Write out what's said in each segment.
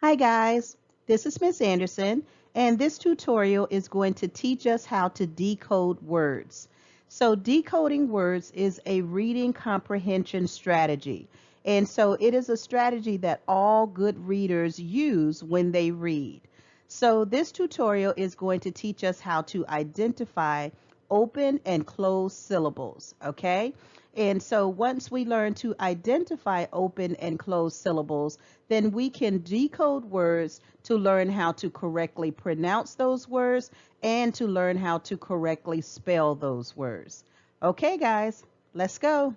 Hi guys, this is Miss Anderson, and this tutorial is going to teach us how to decode words. So decoding words is a reading comprehension strategy. And so it is a strategy that all good readers use when they read. So this tutorial is going to teach us how to identify open and closed syllables, okay? And so once we learn to identify open and closed syllables, then we can decode words to learn how to correctly pronounce those words and to learn how to correctly spell those words. Okay, guys, let's go.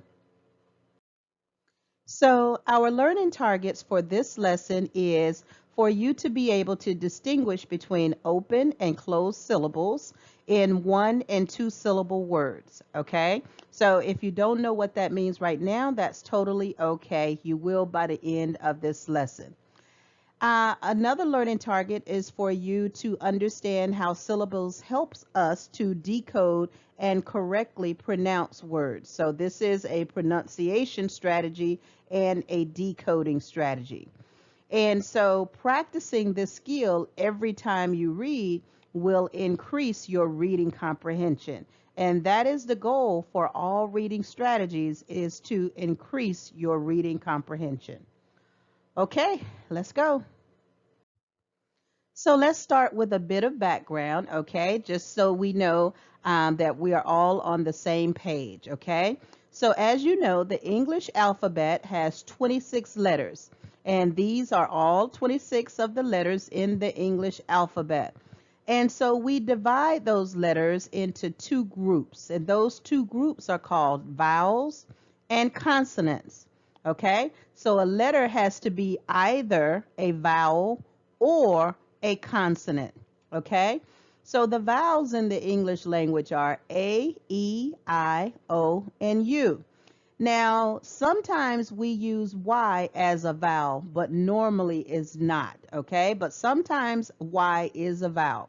So our learning targets for this lesson is for you to be able to distinguish between open and closed syllables in one and two syllable words, okay? So if you don't know what that means right now, that's totally okay. You will by the end of this lesson. Another learning target is for you to understand how syllables helps us to decode and correctly pronounce words. So this is a pronunciation strategy and a decoding strategy. And so practicing this skill every time you read will increase your reading comprehension. And that is the goal for all reading strategies, is to increase your reading comprehension. Okay, let's go. So let's start with a bit of background, okay, just so we know that we are all on the same page, okay? So as you know, the English alphabet has 26 letters, and these are all 26 of the letters in the English alphabet. And so we divide those letters into two groups, and those two groups are called vowels and consonants, okay? So a letter has to be either a vowel or a consonant, okay? So the vowels in the English language are A, E, I, O, and U. Now, sometimes we use Y as a vowel, but normally is not, okay? But sometimes Y is a vowel.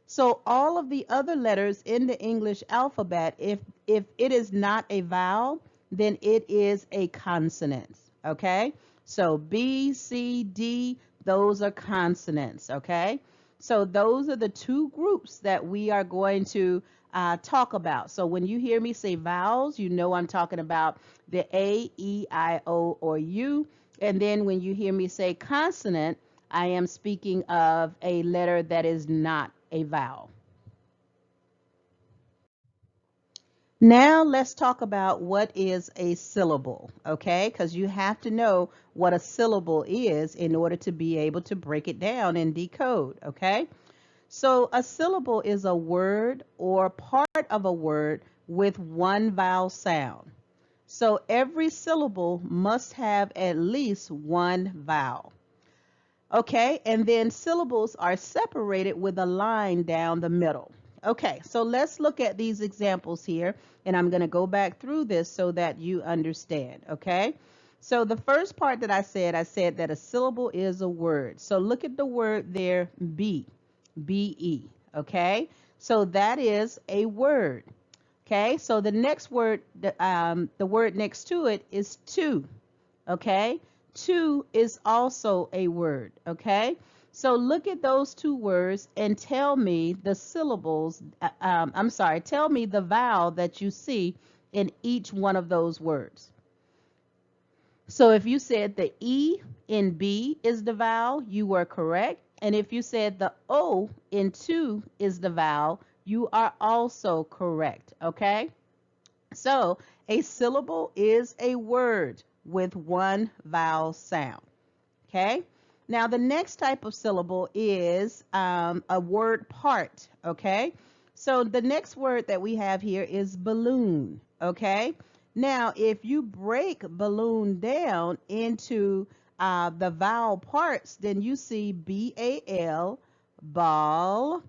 So all of the other letters in the English alphabet, if it is not a vowel, then it is a consonant, okay? So B, C, D, those are consonants, okay? So those are the two groups that we are going to talk about. So when you hear me say vowels, you know I'm talking about the A, E, I, O, or U. And then when you hear me say consonant, I am speaking of a letter that is not a vowel. Now let's talk about what is a syllable, okay? Because you have to know what a syllable is in order to be able to break it down and decode, okay? So a syllable is a word or part of a word with one vowel sound. So every syllable must have at least one vowel. Okay, and then syllables are separated with a line down the middle. Okay, so let's look at these examples here, and I'm going to go back through this so that you understand, okay? So the first part that I said that a syllable is a word. So look at the word there, be, B-E, okay? So that is a word, okay? So the next word, the word next to it is to, okay? To is also a word, okay? So look at those two words and tell me the syllables, tell me the vowel that you see in each one of those words. So if you said the E in B is the vowel, you were correct. And if you said the O in to is the vowel, you are also correct, okay? So a syllable is a word with one vowel sound. Okay. Now the next type of syllable is a word part. Okay. So the next word that we have here is balloon. Okay. Now if you break balloon down into the vowel parts, then you see B-A-L, ball,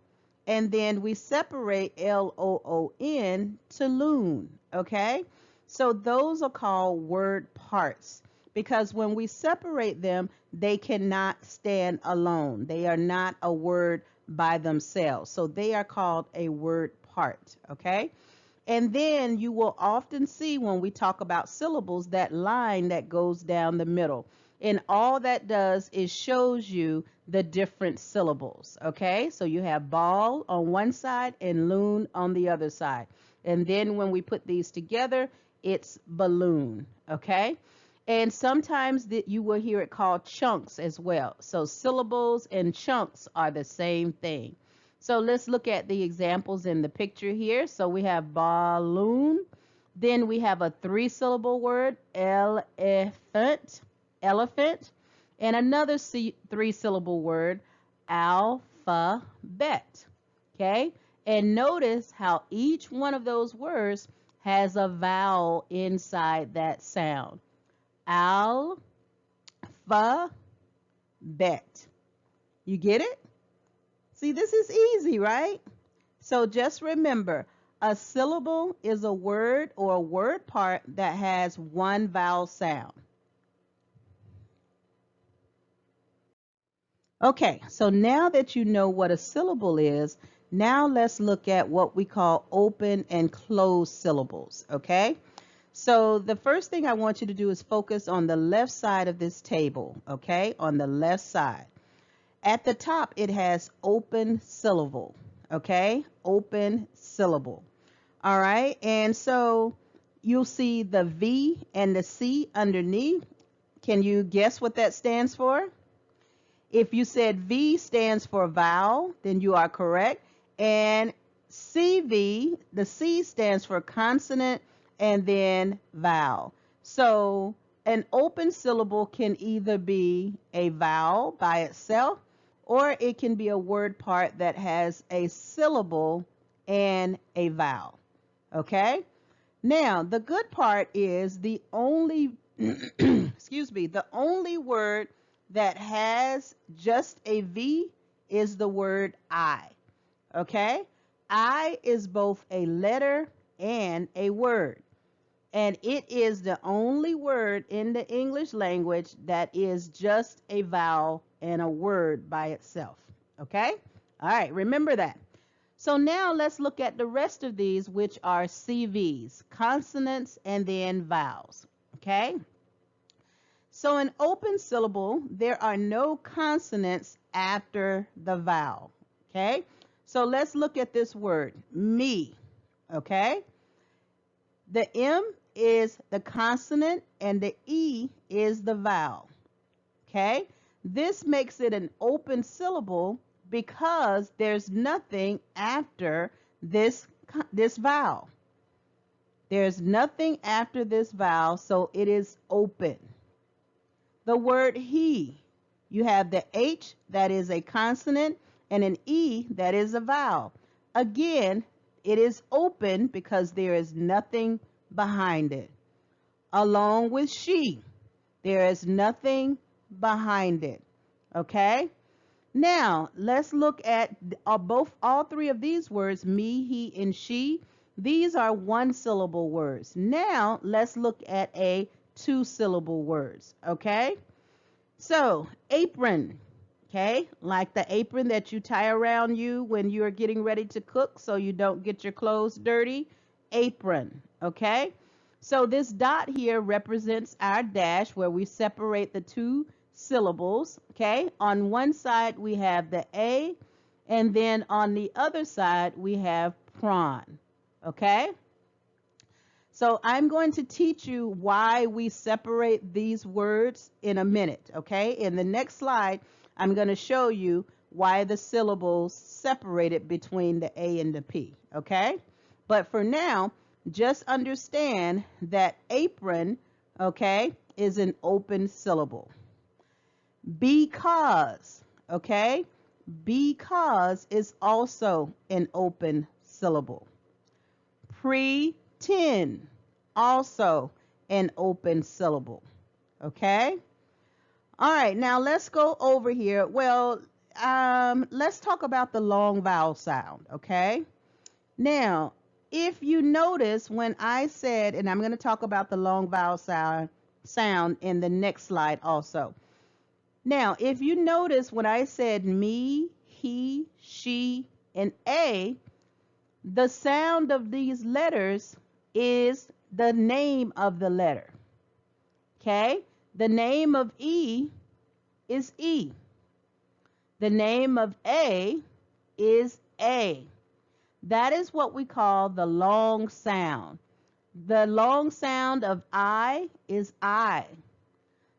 and then we separate L-O-O-N to loon, okay? So those are called word parts because when we separate them, they cannot stand alone. They are not a word by themselves. So they are called a word part, okay? And then you will often see when we talk about syllables that line that goes down the middle. And all that does is shows you the different syllables. Okay, so you have ball on one side and loon on the other side. And then when we put these together, it's balloon. Okay, and sometimes you will hear it called chunks as well. So syllables and chunks are the same thing. So let's look at the examples in the picture here. So we have balloon. Then we have a 3-syllable word, elephant, elephant, and another 3-syllable word, alphabet. Okay? And notice how each one of those words has a vowel inside that sound. Alphabet. You get it? See, this is easy, right? So just remember, a syllable is a word or a word part that has one vowel sound. Okay, so now that you know what a syllable is, now let's look at what we call open and closed syllables, okay? So the first thing I want you to do is focus on the left side of this table, okay? On the left side. At the top, it has open syllable, okay? Open syllable. All right, and so you'll see the V and the C underneath. Can you guess what that stands for? If you said V stands for vowel, then you are correct. And CV, the C stands for consonant and then vowel. So an open syllable can either be a vowel by itself, or it can be a word part that has a syllable and a vowel. Okay? Now, the good part is the only, excuse me, the only word that has just a V is the word I. Okay? I is both a letter and a word. And it is the only word in the English language that is just a vowel and a word by itself. Okay? All right, remember that. So now let's look at the rest of these, which are CVs, consonants and then vowels. Okay? So in open syllable, there are no consonants after the vowel. Okay? So let's look at this word, me. Okay? The M is the consonant and the E is the vowel. Okay? This makes it an open syllable because there's nothing after this vowel. There's nothing after this vowel, so it is open. The word he, you have the H that is a consonant and an E that is a vowel. Again, it is open because there is nothing behind it. Along with she, there is nothing behind it. Okay? Now, let's look at all three of these words, me, he, and she. These are 1-syllable words. Now, let's look at a 2-syllable words, okay? So, apron, okay? Like the apron that you tie around you when you're getting ready to cook so you don't get your clothes dirty. Apron, okay? So this dot here represents our dash where we separate the 2 syllables, okay? On one side we have the A, and then on the other side we have prawn, okay? So I'm going to teach you why we separate these words in a minute, okay? In the next slide, I'm going to show you why the syllables separated between the A and the P, okay? But for now, just understand that apron, okay, is an open syllable. Because, okay, because is also an open syllable. Pretend, also an open syllable. Okay? All right, now let's go over here. Well, let's talk about the long vowel sound, okay? Now, if you notice when I said, and I'm going to talk about the long vowel sound in the next slide also. Now, if you notice when I said me, he, she, and A, the sound of these letters is the name of the letter. Okay? The name of E is E. The name of A is A. That is what we call the long sound. The long sound of I is I.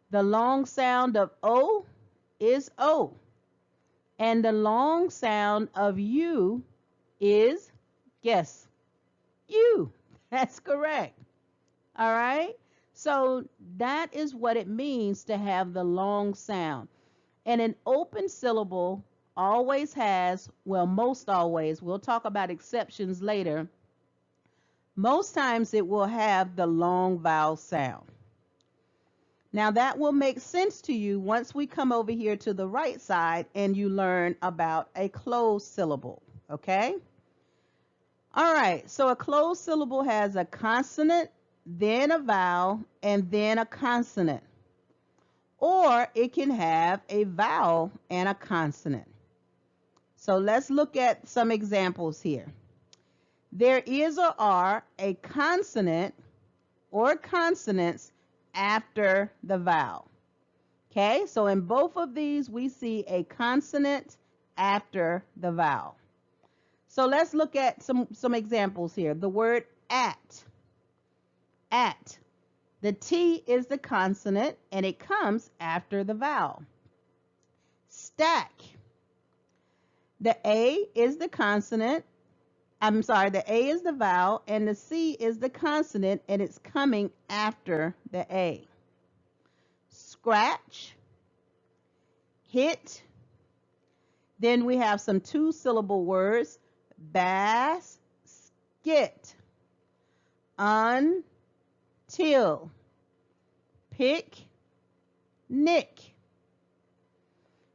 The long sound of O is O. And the long sound of U is, guess, U. That's correct. All right? So that is what it means to have the long sound. And an open syllable always has, well, most always, we'll talk about exceptions later. Most times it will have the long vowel sound. Now that will make sense to you once we come over here to the right side and you learn about a closed syllable, okay? All right, so a closed syllable has a consonant, then a vowel, and then a consonant. Or it can have a vowel and a consonant. So let's look at some examples here. There is or are a consonant or consonants after the vowel. Okay, so in both of these, we see a consonant after the vowel. So let's look at some examples here. The word at. At. The T is the consonant, and it comes after the vowel. Stack. The A is the consonant. The A is the vowel, and the C is the consonant, and it's coming after the A. Scratch. Hit. Then we have some two-syllable words. Basket. Until. Pick. Nick.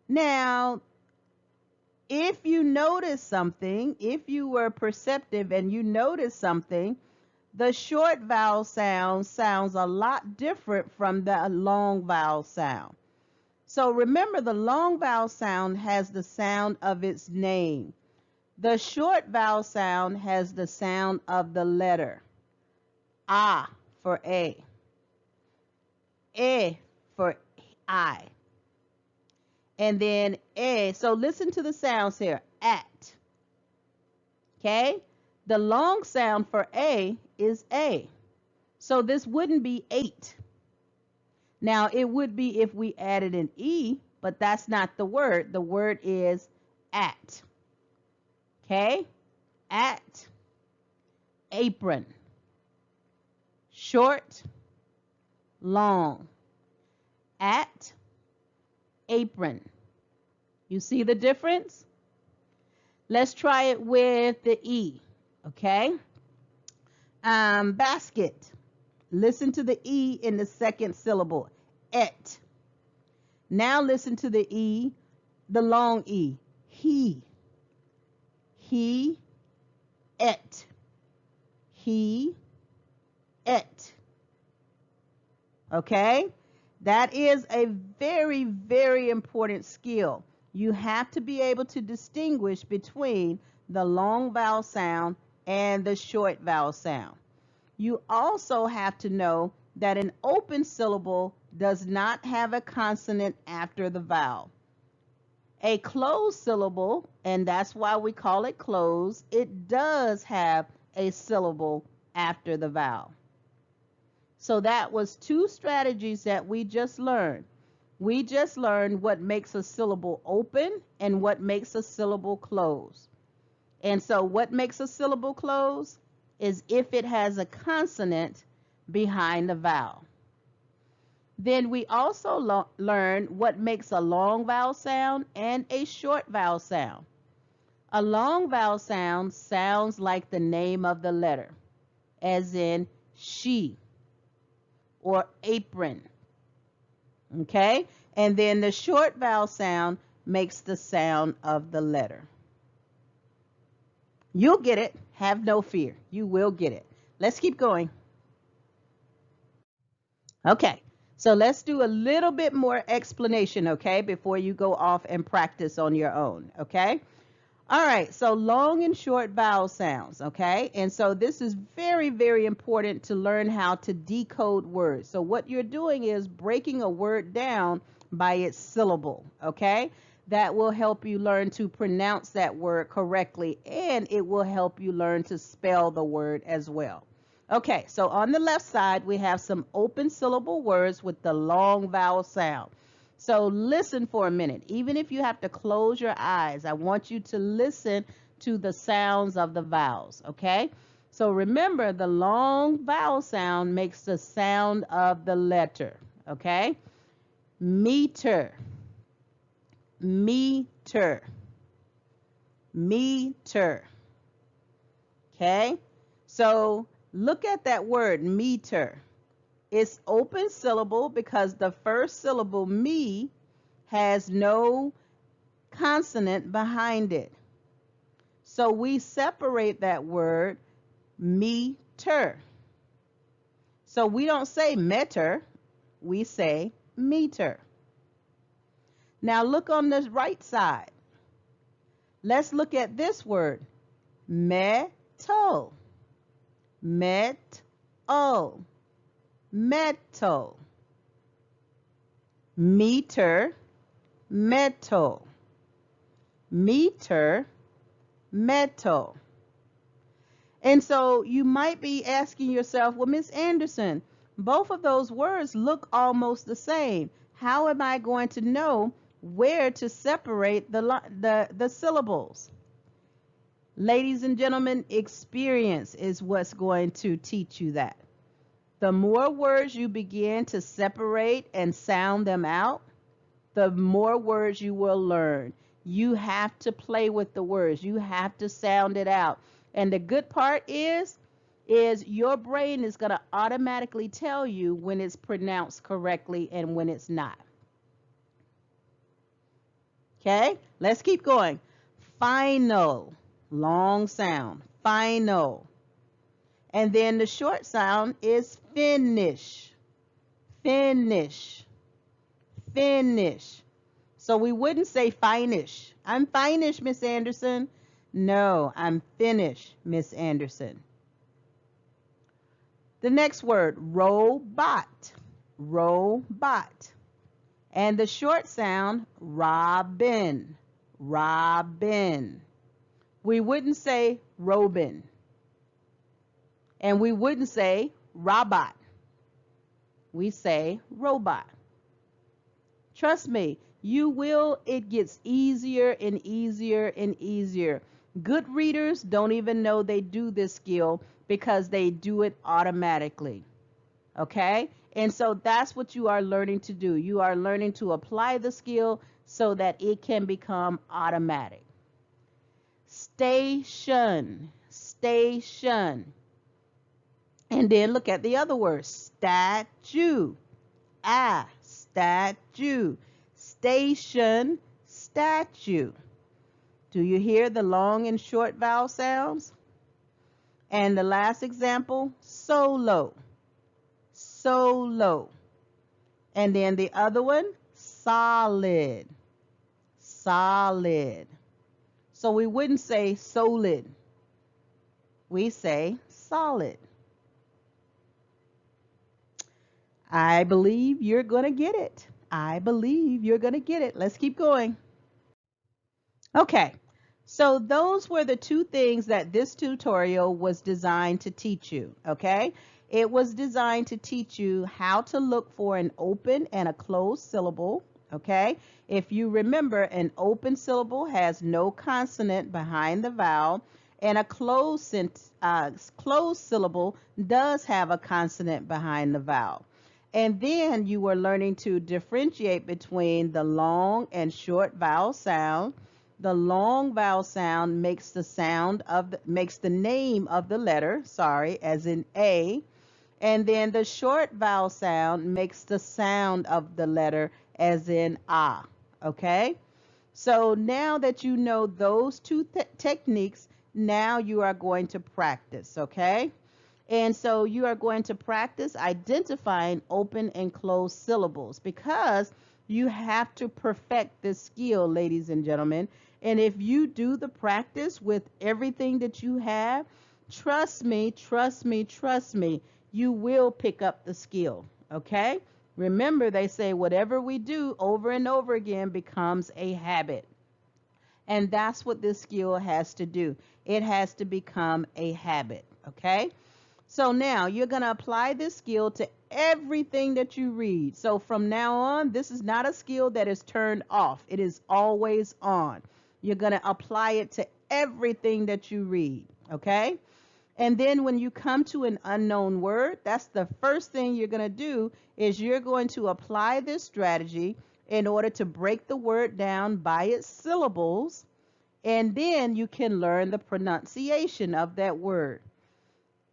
Now, if you notice something, if you were perceptive and you notice something, the short vowel sound sounds a lot different from the long vowel sound. So remember, the long vowel sound has the sound of its name. The short vowel sound has the sound of the letter. A for A. E for I. And then A. So listen to the sounds here. At. Okay? The long sound for A is A. So this wouldn't be 8. Now, it would be if we added an E, but that's not the word. The word is at. Okay? At. Apron. Short. Long. At. Apron. You see the difference? Let's try it with the E. Okay? Basket. Listen to the E in the second syllable. Et. Now listen to the E, the long E. He. He. Et. He. Et. Okay? That is a very, very important skill. You have to be able to distinguish between the long vowel sound and the short vowel sound. You also have to know that an open syllable does not have a consonant after the vowel. A closed syllable, and that's why we call it closed, it does have a syllable after the vowel. So that was 2 strategies that we just learned. We just learned what makes a syllable open and what makes a syllable close. And so what makes a syllable close is if it has a consonant behind the vowel. Then we also learned what makes a long vowel sound and a short vowel sound. A long vowel sound sounds like the name of the letter, as in she or apron. Okay? And then the short vowel sound makes the sound of the letter. You'll get it. Have no fear. You will get it. Let's keep going. Okay. So let's do a little bit more explanation, okay, before you go off and practice on your own, okay? All right, so long and short vowel sounds, okay? And so this is very, very important to learn how to decode words. So what you're doing is breaking a word down by its syllable, okay? That will help you learn to pronounce that word correctly, and it will help you learn to spell the word as well. Okay, so on the left side, we have some open syllable words with the long vowel sound. So listen for a minute. Even if you have to close your eyes, I want you to listen to the sounds of the vowels, okay? So remember, the long vowel sound makes the sound of the letter, okay? Meter, meter, meter, okay? So look at that word, meter. It's open syllable because the first syllable, me, has no consonant behind it. So we separate that word, meter. So we don't say meter, we say meter. Now look on the right side. Let's look at this word, metal, metal, metal, meter, metal, meter, metal. And so you might be asking yourself, well, Miss Anderson, both of those words look almost the same. How am I going to know where to separate the syllables? Ladies and gentlemen, experience is what's going to teach you that. The more words you begin to separate and sound them out, the more words you will learn. You have to play with the words. You have to sound it out. And the good part is your brain is going to automatically tell you when it's pronounced correctly and when it's not. Okay, let's keep going. Final, long sound, final. And then the short sound is finish, finish, finish. So we wouldn't say finish. I'm finish, Miss Anderson. No, I'm finished, Miss Anderson. The next word, robot, robot. And the short sound, robin, robin. We wouldn't say robin. And we wouldn't say robot. We say robot. Trust me, it gets easier and easier and easier. Good readers don't even know they do this skill because they do it automatically. Okay? And so that's what you are learning to do. You are learning to apply the skill so that it can become automatic. Station, station. And then look at the other word, statue. Statue. Station, statue. Do you hear the long and short vowel sounds? And the last example, solo, solo. And then the other one, solid, solid. So we wouldn't say solid. We say solid. I believe you're going to get it. I believe you're going to get it. Let's keep going. Okay, so those were the two things that this tutorial was designed to teach you, okay? It was designed to teach you how to look for an open and a closed syllable, okay? If you remember, an open syllable has no consonant behind the vowel, and a closed syllable does have a consonant behind the vowel. And then you were learning to differentiate between the long and short vowel sound. The long vowel sound makes the name of the letter, as in A. And then the short vowel sound makes the sound of the letter, as in ah. Okay? So now that you know those two techniques, now you are going to practice, okay? And so you are going to practice identifying open and closed syllables, because You have to perfect this skill, ladies and gentlemen. And if you do the practice with everything that you have, trust me, trust me, trust me, you will pick up the skill. Okay? Remember, they say whatever we do over and over again becomes a habit. And that's what this skill has to do. It has to become a habit. Okay? So now you're going to apply this skill to everything that you read. So from now on, this is not a skill that is turned off. It is always on. You're going to apply it to everything that you read. Okay? And then when you come to an unknown word, that's the first thing you're going to do is you're going to apply this strategy in order to break the word down by its syllables. And then you can learn the pronunciation of that word.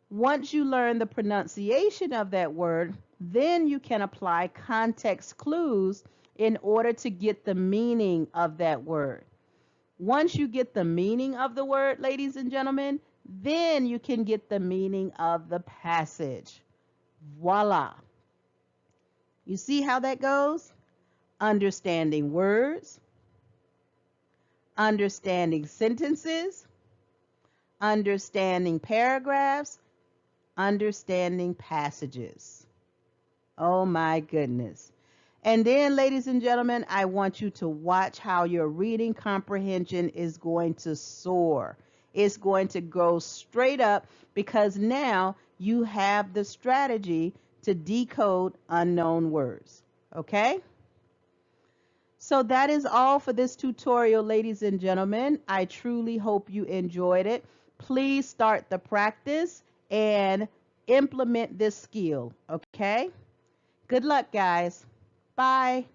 Once you learn the pronunciation of that word, then you can apply context clues in order to get the meaning of that word. Once you get the meaning of the word, ladies and gentlemen, then you can get the meaning of the passage. Voila. You see how that goes? Understanding words, understanding sentences, understanding paragraphs, understanding passages. Oh my goodness. And then, ladies and gentlemen, I want you to watch how your reading comprehension is going to soar. It's going to go straight up because now you have the strategy to decode unknown words. Okay? So that is all for this tutorial, ladies and gentlemen. I truly hope you enjoyed it. Please start the practice and implement this skill. Okay? Good luck, guys. Bye.